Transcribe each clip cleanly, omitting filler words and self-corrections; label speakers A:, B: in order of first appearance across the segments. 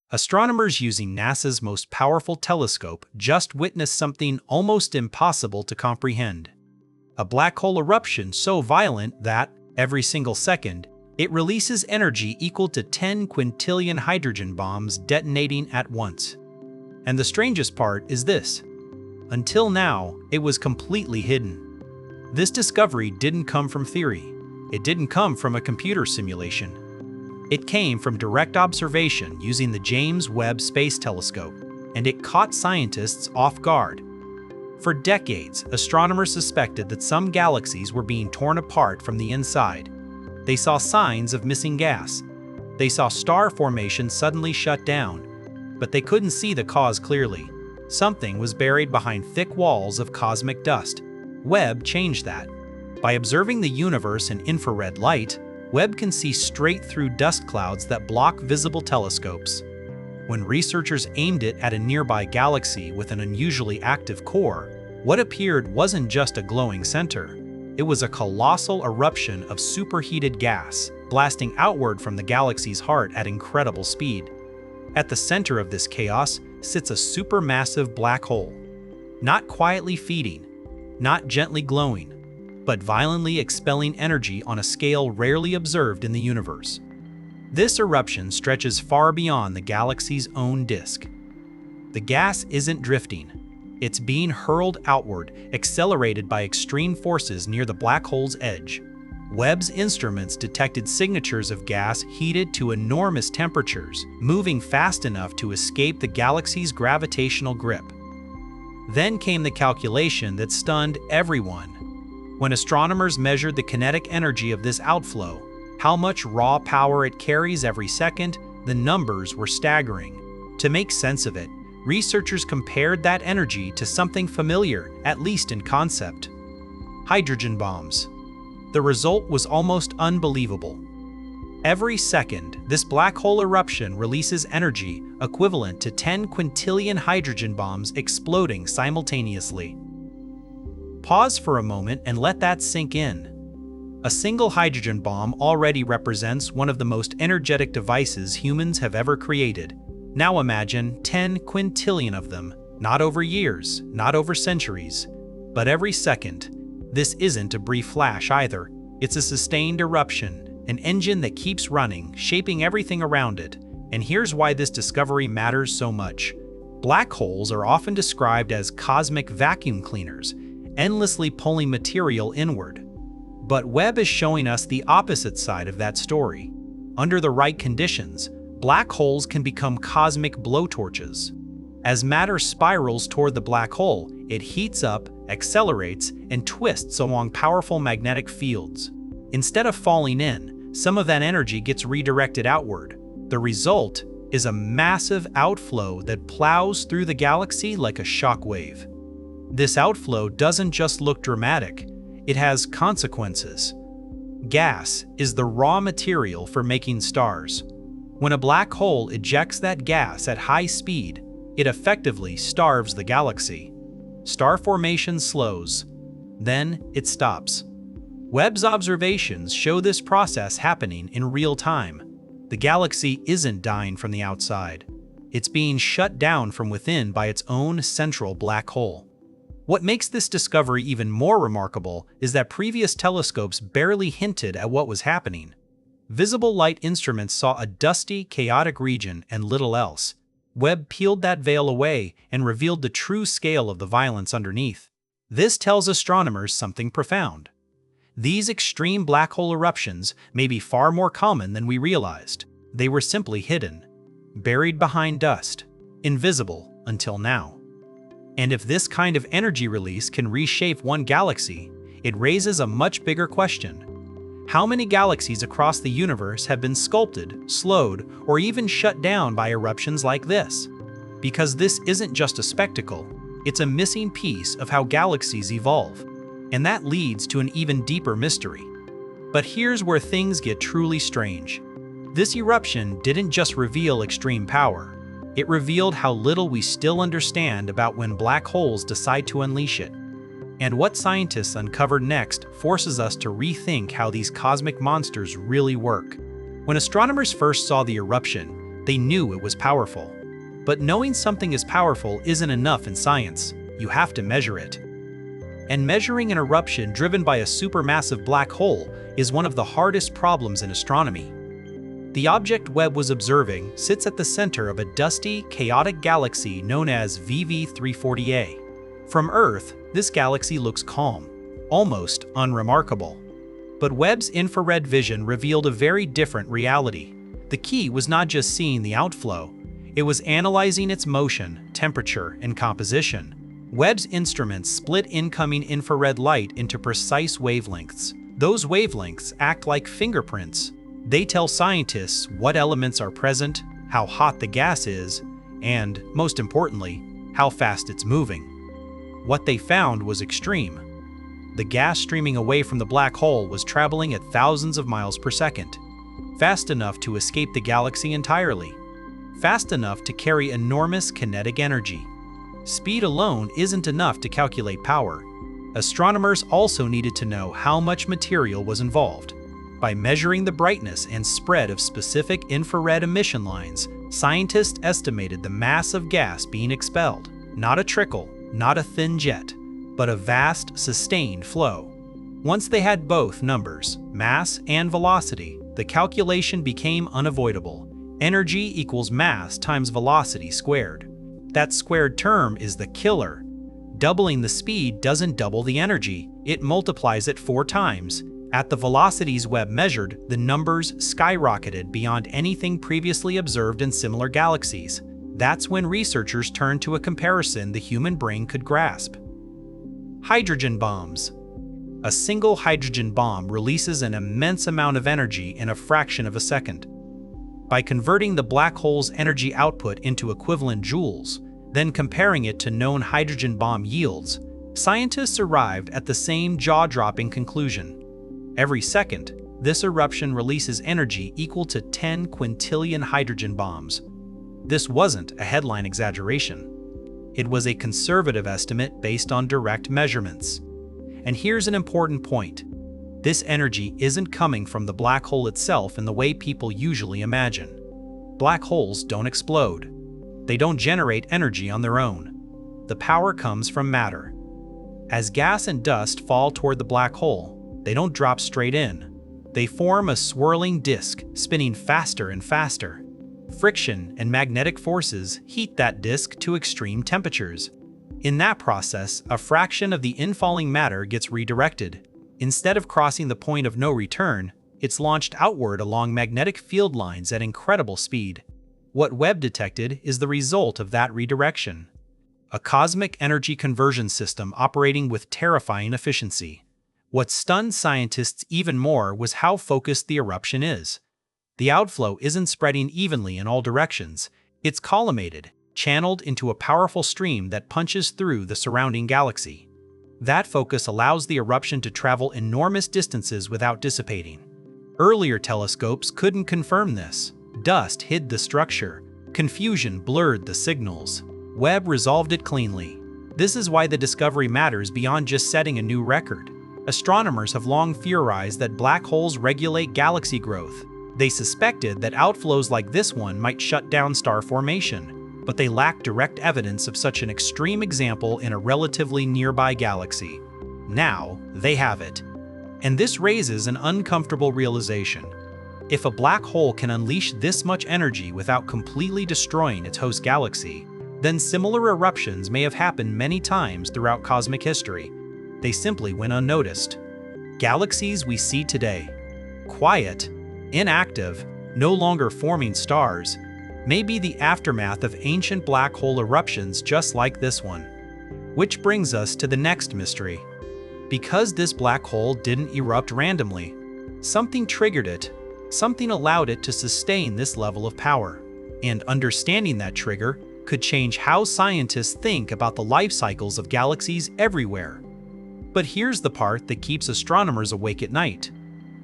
A: Astronomers using NASA's most powerful telescope just witnessed something almost impossible to comprehend. A black hole eruption so violent that, every single second, it releases energy equal to 10 quintillion hydrogen bombs detonating at once. And the strangest part is this. Until now, it was completely hidden. This discovery didn't come from theory. It didn't come from a computer simulation. It came from direct observation using the James Webb Space Telescope, and it caught scientists off guard. For decades, astronomers suspected that some galaxies were being torn apart from the inside. They saw signs of missing gas. They saw star formation suddenly shut down, but they couldn't see the cause clearly. Something was buried behind thick walls of cosmic dust. Webb changed that. By observing the universe in infrared light, Webb can see straight through dust clouds that block visible telescopes. When researchers aimed it at a nearby galaxy with an unusually active core, what appeared wasn't just a glowing center. It was a colossal eruption of superheated gas, blasting outward from the galaxy's heart at incredible speed. At the center of this chaos sits a supermassive black hole. Not quietly feeding, not gently glowing, but violently expelling energy on a scale rarely observed in the universe. This eruption stretches far beyond the galaxy's own disk. The gas isn't drifting. It's being hurled outward, accelerated by extreme forces near the black hole's edge. Webb's instruments detected signatures of gas heated to enormous temperatures, moving fast enough to escape the galaxy's gravitational grip. Then came the calculation that stunned everyone. When astronomers measured the kinetic energy of this outflow, how much raw power it carries every second, the numbers were staggering. To make sense of it, researchers compared that energy to something familiar, at least in concept: hydrogen bombs. The result was almost unbelievable. Every second, this black hole eruption releases energy equivalent to 10 quintillion hydrogen bombs exploding simultaneously. Pause for a moment and let that sink in. A single hydrogen bomb already represents one of the most energetic devices humans have ever created. Now imagine 10 quintillion of them, not over years, not over centuries, but every second. This isn't a brief flash either. It's a sustained eruption, an engine that keeps running, shaping everything around it. And here's why this discovery matters so much. Black holes are often described as cosmic vacuum cleaners, endlessly pulling material inward. But Webb is showing us the opposite side of that story. Under the right conditions, black holes can become cosmic blowtorches. As matter spirals toward the black hole, it heats up, accelerates, and twists along powerful magnetic fields. Instead of falling in, some of that energy gets redirected outward. The result is a massive outflow that plows through the galaxy like a shock wave. This outflow doesn't just look dramatic, it has consequences. Gas is the raw material for making stars. When a black hole ejects that gas at high speed, it effectively starves the galaxy. Star formation slows, then it stops. Webb's observations show this process happening in real time. The galaxy isn't dying from the outside. It's being shut down from within by its own central black hole. What makes this discovery even more remarkable is that previous telescopes barely hinted at what was happening. Visible light instruments saw a dusty, chaotic region and little else. Webb peeled that veil away and revealed the true scale of the violence underneath. This tells astronomers something profound. These extreme black hole eruptions may be far more common than we realized. They were simply hidden, buried behind dust, invisible until now. And if this kind of energy release can reshape one galaxy, it raises a much bigger question. How many galaxies across the universe have been sculpted, slowed, or even shut down by eruptions like this? Because this isn't just a spectacle, it's a missing piece of how galaxies evolve. And that leads to an even deeper mystery. But here's where things get truly strange. This eruption didn't just reveal extreme power. It revealed how little we still understand about when black holes decide to unleash it. And what scientists uncovered next forces us to rethink how these cosmic monsters really work. When astronomers first saw the eruption, They knew it was powerful. But knowing something is powerful isn't enough in science. You have to measure it. And measuring an eruption driven by a supermassive black hole is one of the hardest problems in astronomy. The object Webb was observing sits at the center of a dusty, chaotic galaxy known as VV340a. From Earth, this galaxy looks calm, almost unremarkable. But Webb's infrared vision revealed a very different reality. The key was not just seeing the outflow, it was analyzing its motion, temperature, and composition. Webb's instruments split incoming infrared light into precise wavelengths. Those wavelengths act like fingerprints. They tell scientists what elements are present, how hot the gas is, and, most importantly, how fast it's moving. What they found was extreme. The gas streaming away from the black hole was traveling at thousands of miles per second, fast enough to escape the galaxy entirely, fast enough to carry enormous kinetic energy. Speed alone isn't enough to calculate power. Astronomers also needed to know how much material was involved. By measuring the brightness and spread of specific infrared emission lines, scientists estimated the mass of gas being expelled. Not a trickle, not a thin jet, but a vast, sustained flow. Once they had both numbers, mass and velocity, the calculation became unavoidable. Energy equals mass times velocity squared. That squared term is the killer. Doubling the speed doesn't double the energy, it multiplies it 4 times. At the velocities Webb measured, the numbers skyrocketed beyond anything previously observed in similar galaxies. That's when researchers turned to a comparison the human brain could grasp. Hydrogen bombs. A single hydrogen bomb releases an immense amount of energy in a fraction of a second. By converting the black hole's energy output into equivalent joules, then comparing it to known hydrogen bomb yields, scientists arrived at the same jaw-dropping conclusion. Every second, this eruption releases energy equal to 10 quintillion hydrogen bombs. This wasn't a headline exaggeration. It was a conservative estimate based on direct measurements. And here's an important point. This energy isn't coming from the black hole itself in the way people usually imagine. Black holes don't explode. They don't generate energy on their own. The power comes from matter. As gas and dust fall toward the black hole, they don't drop straight in. They form a swirling disk, spinning faster and faster. Friction and magnetic forces heat that disk to extreme temperatures. In that process, a fraction of the infalling matter gets redirected. Instead of crossing the point of no return, it's launched outward along magnetic field lines at incredible speed. What Webb detected is the result of that redirection. A cosmic energy conversion system operating with terrifying efficiency. What stunned scientists even more was how focused the eruption is. The outflow isn't spreading evenly in all directions. It's collimated, channeled into a powerful stream that punches through the surrounding galaxy. That focus allows the eruption to travel enormous distances without dissipating. Earlier telescopes couldn't confirm this. Dust hid the structure. Confusion blurred the signals. Webb resolved it cleanly. This is why the discovery matters beyond just setting a new record. Astronomers have long theorized that black holes regulate galaxy growth. They suspected that outflows like this one might shut down star formation, but they lacked direct evidence of such an extreme example in a relatively nearby galaxy. Now, they have it. And this raises an uncomfortable realization. If a black hole can unleash this much energy without completely destroying its host galaxy, then similar eruptions may have happened many times throughout cosmic history. They simply went unnoticed. Galaxies we see today, quiet, inactive, no longer forming stars, may be the aftermath of ancient black hole eruptions just like this one. Which brings us to the next mystery. Because this black hole didn't erupt randomly, something triggered it, something allowed it to sustain this level of power. And understanding that trigger could change how scientists think about the life cycles of galaxies everywhere. But here's the part that keeps astronomers awake at night.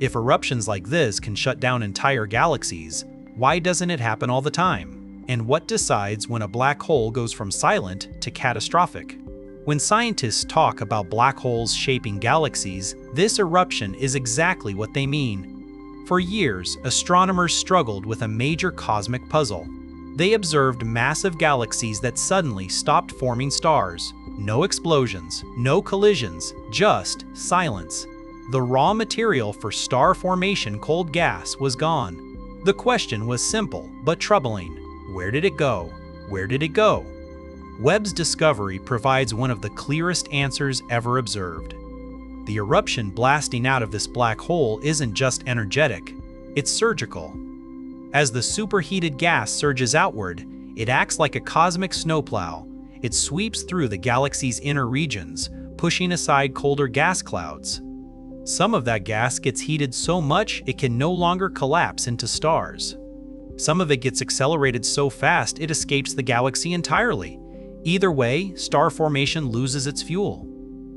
A: If eruptions like this can shut down entire galaxies, why doesn't it happen all the time? And what decides when a black hole goes from silent to catastrophic? When scientists talk about black holes shaping galaxies, this eruption is exactly what they mean. For years, astronomers struggled with a major cosmic puzzle. They observed massive galaxies that suddenly stopped forming stars. No explosions, no collisions, just silence. The raw material for star formation, cold gas, was gone. The question was simple but troubling. Where did it go? Where did it go? Webb's discovery provides one of the clearest answers ever observed. The eruption blasting out of this black hole isn't just energetic, it's surgical. As the superheated gas surges outward, it acts like a cosmic snowplow. It sweeps through the galaxy's inner regions, pushing aside colder gas clouds. Some of that gas gets heated so much it can no longer collapse into stars. Some of it gets accelerated so fast it escapes the galaxy entirely. Either way, star formation loses its fuel.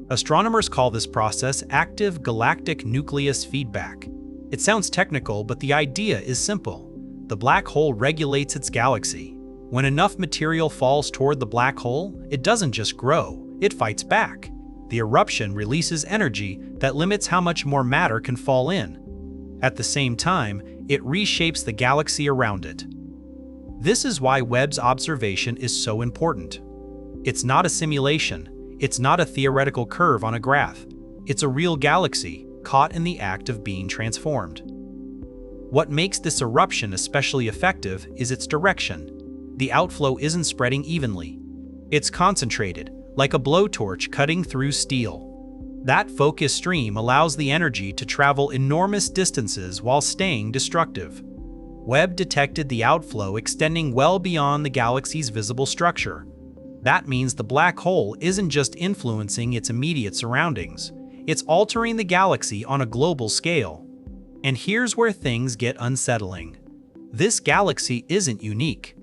A: Astronomers call this process active galactic nucleus feedback. It sounds technical, but the idea is simple. The black hole regulates its galaxy. When enough material falls toward the black hole, it doesn't just grow, it fights back. The eruption releases energy that limits how much more matter can fall in. At the same time, it reshapes the galaxy around it. This is why Webb's observation is so important. It's not a simulation. It's not a theoretical curve on a graph. It's a real galaxy, caught in the act of being transformed. What makes this eruption especially effective is its direction. The outflow isn't spreading evenly. It's concentrated, like a blowtorch cutting through steel. That focused stream allows the energy to travel enormous distances while staying destructive. Webb detected the outflow extending well beyond the galaxy's visible structure. That means the black hole isn't just influencing its immediate surroundings, it's altering the galaxy on a global scale. And here's where things get unsettling. This galaxy isn't unique.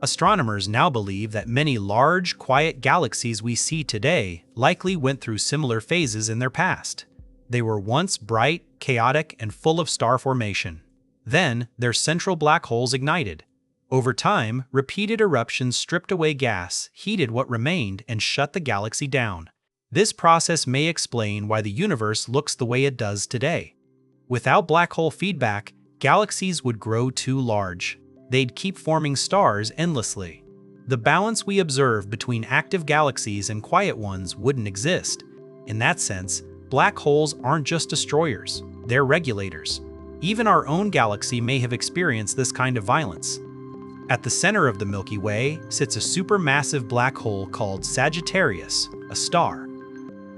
A: Astronomers now believe that many large, quiet galaxies we see today likely went through similar phases in their past. They were once bright, chaotic, and full of star formation. Then, their central black holes ignited. Over time, repeated eruptions stripped away gas, heated what remained, and shut the galaxy down. This process may explain why the universe looks the way it does today. Without black hole feedback, galaxies would grow too large. They'd keep forming stars endlessly. The balance we observe between active galaxies and quiet ones wouldn't exist. In that sense, black holes aren't just destroyers, they're regulators. Even our own galaxy may have experienced this kind of violence. At the center of the Milky Way sits a supermassive black hole called Sagittarius, a star.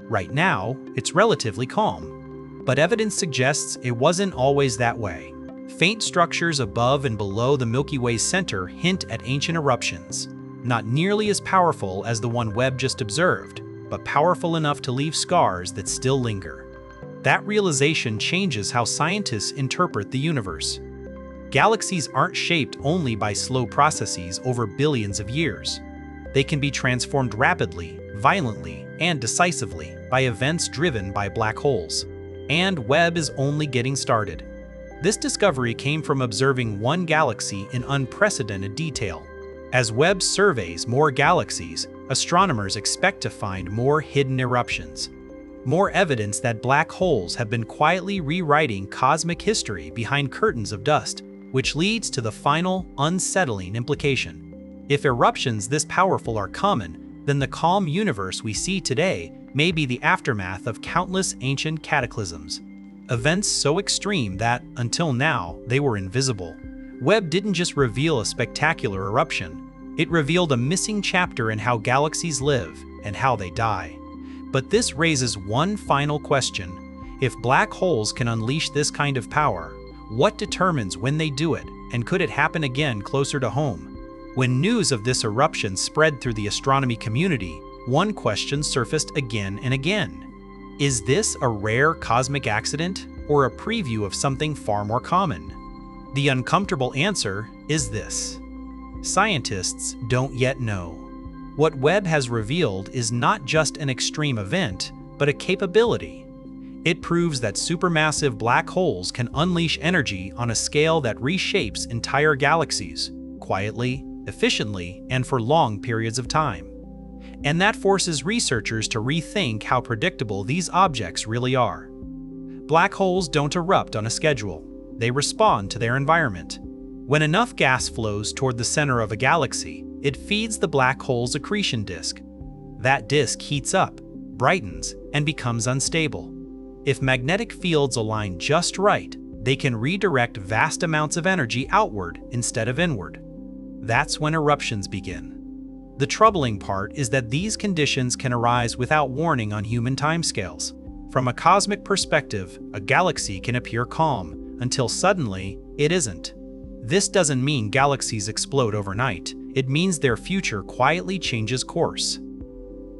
A: Right now, it's relatively calm, but evidence suggests it wasn't always that way. Faint structures above and below the Milky Way's center hint at ancient eruptions, not nearly as powerful as the one Webb just observed, but powerful enough to leave scars that still linger. That realization changes how scientists interpret the universe. Galaxies aren't shaped only by slow processes over billions of years. They can be transformed rapidly, violently, and decisively by events driven by black holes. And Webb is only getting started. This discovery came from observing one galaxy in unprecedented detail. As Webb surveys more galaxies, astronomers expect to find more hidden eruptions. More evidence that black holes have been quietly rewriting cosmic history behind curtains of dust, which leads to the final, unsettling implication. If eruptions this powerful are common, then the calm universe we see today may be the aftermath of countless ancient cataclysms. Events so extreme that, until now, they were invisible. Webb didn't just reveal a spectacular eruption, it revealed a missing chapter in how galaxies live and how they die. But this raises one final question. If black holes can unleash this kind of power, what determines when they do it, and could it happen again closer to home? When news of this eruption spread through the astronomy community, one question surfaced again and again. Is this a rare cosmic accident, or a preview of something far more common? The uncomfortable answer is this: scientists don't yet know. What Webb has revealed is not just an extreme event, but a capability. It proves that supermassive black holes can unleash energy on a scale that reshapes entire galaxies, quietly, efficiently, and for long periods of time. And that forces researchers to rethink how predictable these objects really are. Black holes don't erupt on a schedule. They respond to their environment. When enough gas flows toward the center of a galaxy, it feeds the black hole's accretion disk. That disk heats up, brightens, and becomes unstable. If magnetic fields align just right, they can redirect vast amounts of energy outward instead of inward. That's when eruptions begin. The troubling part is that these conditions can arise without warning on human timescales. From a cosmic perspective, a galaxy can appear calm, until suddenly, it isn't. This doesn't mean galaxies explode overnight. It means their future quietly changes course.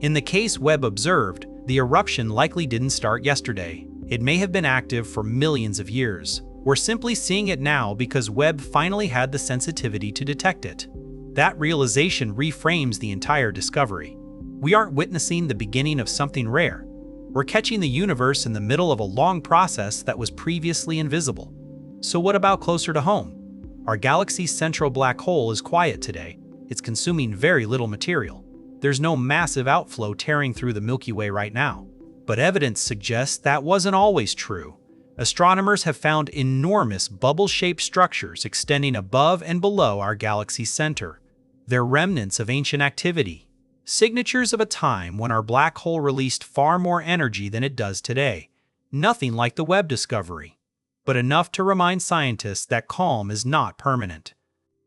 A: In the case Webb observed, the eruption likely didn't start yesterday. It may have been active for millions of years. We're simply seeing it now because Webb finally had the sensitivity to detect it. That realization reframes the entire discovery. We aren't witnessing the beginning of something rare. We're catching the universe in the middle of a long process that was previously invisible. So what about closer to home? Our galaxy's central black hole is quiet today. It's consuming very little material. There's no massive outflow tearing through the Milky Way right now. But evidence suggests that wasn't always true. Astronomers have found enormous bubble-shaped structures extending above and below our galaxy's center. They're remnants of ancient activity, signatures of a time when our black hole released far more energy than it does today. Nothing like the Webb discovery, but enough to remind scientists that calm is not permanent.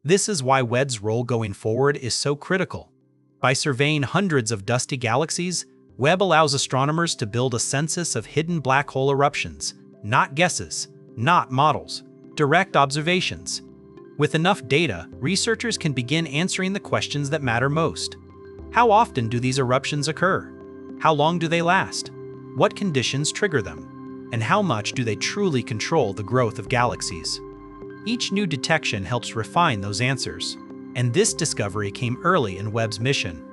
A: This is why Webb's role going forward is so critical. By surveying hundreds of dusty galaxies, Webb allows astronomers to build a census of hidden black hole eruptions, not guesses, not models, direct observations. With enough data, researchers can begin answering the questions that matter most. How often do these eruptions occur? How long do they last? What conditions trigger them? And how much do they truly control the growth of galaxies? Each new detection helps refine those answers. And this discovery came early in Webb's mission.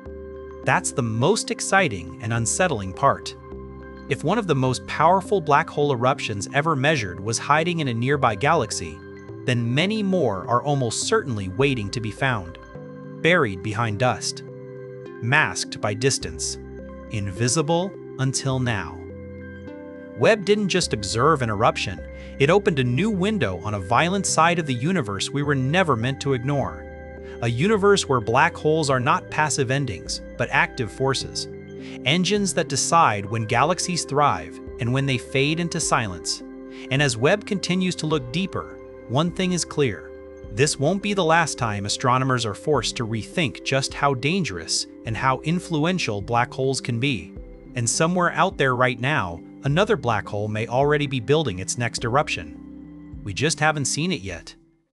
A: That's the most exciting and unsettling part. If one of the most powerful black hole eruptions ever measured was hiding in a nearby galaxy, then many more are almost certainly waiting to be found, buried behind dust, masked by distance, invisible until now. Webb didn't just observe an eruption, it opened a new window on a violent side of the universe we were never meant to ignore. A universe where black holes are not passive endings, but active forces. Engines that decide when galaxies thrive and when they fade into silence. And as Webb continues to look deeper, one thing is clear. This won't be the last time astronomers are forced to rethink just how dangerous and how influential black holes can be. And somewhere out there right now, another black hole may already be building its next eruption. We just haven't seen it yet.